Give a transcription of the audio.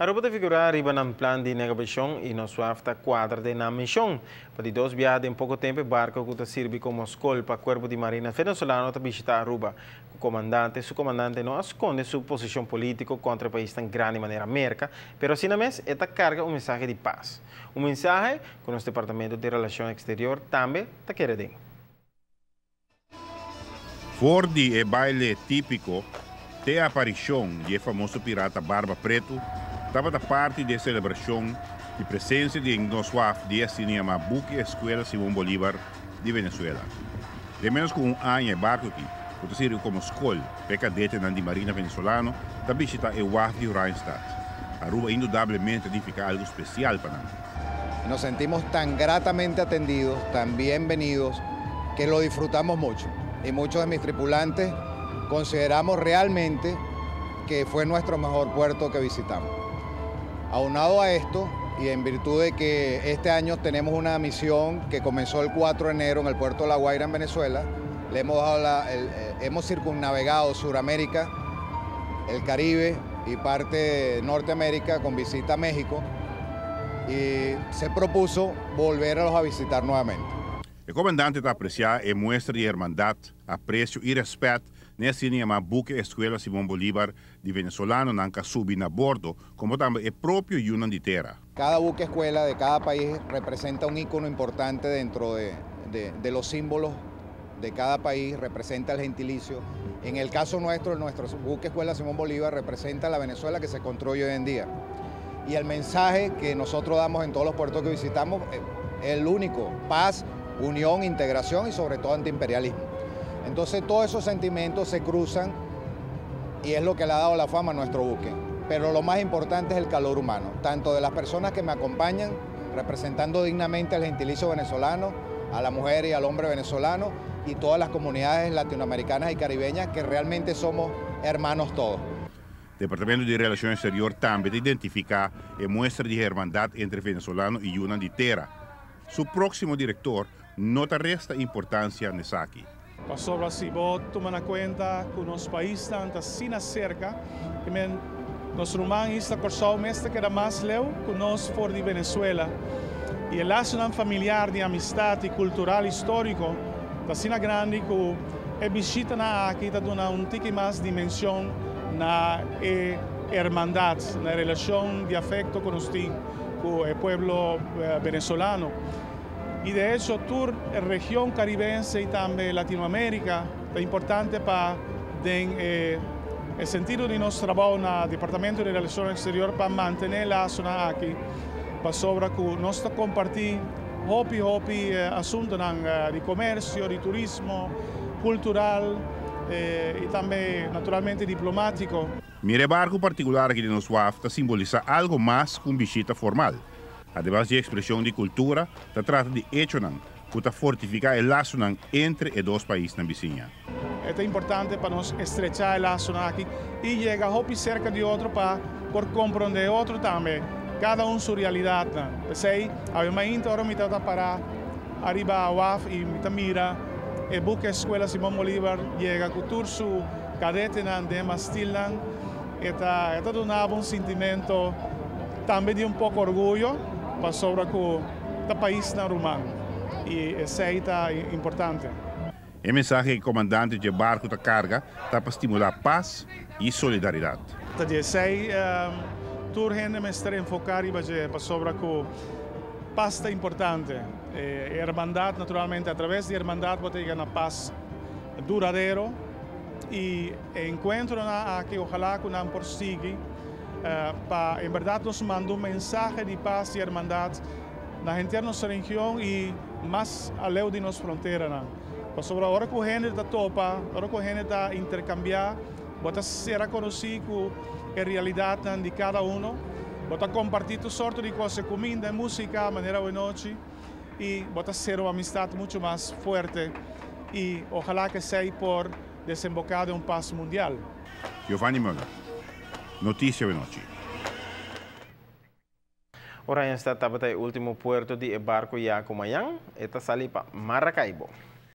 Arupa de figurar arriba en plan de negociación y nos suafta cuadra de na misión. Para de dos viajes en poco tiempo, barco que sirve como escolta para cuerpo de marina venezolano para visitar Aruba. Su comandante no esconde su posición política contra el país tan grande de manera merca, pero sin mes esta carga un mensaje de paz. Un mensaje con los departamentos de relación exterior también te quiere decir. Fordi é baile típico, tem a aparição de famoso pirata Barba Preto, estava da parte da celebração de presença de Noswaf de cinema Buque Escola Simón Bolívar de Venezuela. De menos com ano barco aqui, que serve como escola, para cadete na Marina Venezolano, da visita o WAF de Randstad. Aruba indudablemente significa algo especial para nós. Nos sentimos tan gratamente atendidos, tan bienvenidos, que lo disfrutamos mucho. Y muchos de mis tripulantes consideramos realmente que fue nuestro mejor puerto que visitamos. Aunado a esto, y en virtud de que este año tenemos una misión que comenzó el 4 de enero en el puerto de La Guaira, en Venezuela, le hemos, hemos circunnavegado Sudamérica, el Caribe y parte de Norteamérica con visita a México, y se propuso volverlos a visitar nuevamente. O comandante está apreciar e muestra de hermandade, apreço e respeito nesse cinema Buque Escola Simón Bolívar de Venezolano nanca subi na bordo, como também é próprio Yunan de Terra. Cada buque escuela de cada país representa un ícono importante dentro de los símbolos de cada país, representa el gentilicio. En el caso nuestro buque escuela Simón Bolívar representa la Venezuela que se construye hoy en día. Y el mensaje que nosotros damos en todos los puertos que visitamos es el único: paz, unión, integración y sobre todo antiimperialismo. Entonces todos esos sentimientos se cruzan y es lo que le ha dado la fama a nuestro buque. Pero lo más importante es el calor humano, tanto de las personas que me acompañan, representando dignamente al gentilicio venezolano, a la mujer y al hombre venezolano, y todas las comunidades latinoamericanas y caribeñas que realmente somos hermanos todos. O Departamento de Relações Exterior também identifica e muestra de hermandade entre venezolano e Yunan de Terra. Su próximo director nota resta importância nessa aqui. Sobre si vos toman en cuenta que los países están así cerca, que los rumanos están corsolmente que era más lejos que nos por de Venezuela. Y el lazo familiar de amistad y cultural histórico está así grande que es visita aquí está dando un tique más dimensión na hermandad, na relación de afecto con el pueblo venezolano. Y de hecho, toda la región caribense y también Latinoamérica es importante para el sentido de nuestro trabajo en el Departamento de Relaciones Exteriores para mantener la zona aquí, para sobre que nos compartir hopi asuntos de comercio, de turismo, cultural y también naturalmente diplomático. Mire barco particular aqui de Noswaf simboliza algo más que una visita formal. Además de expresión de cultura, se trata de hecho que fortificar el lazo entre los dos países en vizinha. Es importante para nos estrechar el lazo aquí y llegar cerca de otro para por comprender otro también, cada uno su realidad. Sei, obviamente ahora me está para arriba a UAF y me mira el buque Escuela Simón Bolívar llega con su cadete de Mastilan, está dando un sentimiento también de un poco orgullo para sobre el país rumano. Y eso es importante. El mensaje del comandante de barco de carga está para estimular paz y solidaridad. Toda gente me está enfocada para sobre que paz es importante. Hermandad, naturalmente, a través de hermandad, va a tener una paz duradero. Y encuentro que ojalá que no prosigue. Para en verdad nos manda un mensaje de paz y hermandad en la gente de nuestra región y más alejos de nuestra frontera. Sobre ahora que la gente está topa, ahora que la gente está intercambiar, va a ser conocido la realidad de cada uno, va a compartir tu sorte de cosas, comida, música, manera de noche y va a ser una amistad mucho más fuerte y ojalá que sea por desembocar de un paz mundial. Giovanni Müller. Notícia de noche. Ahora está el último puerto de barco ya como allá, esta sale para Maracaibo.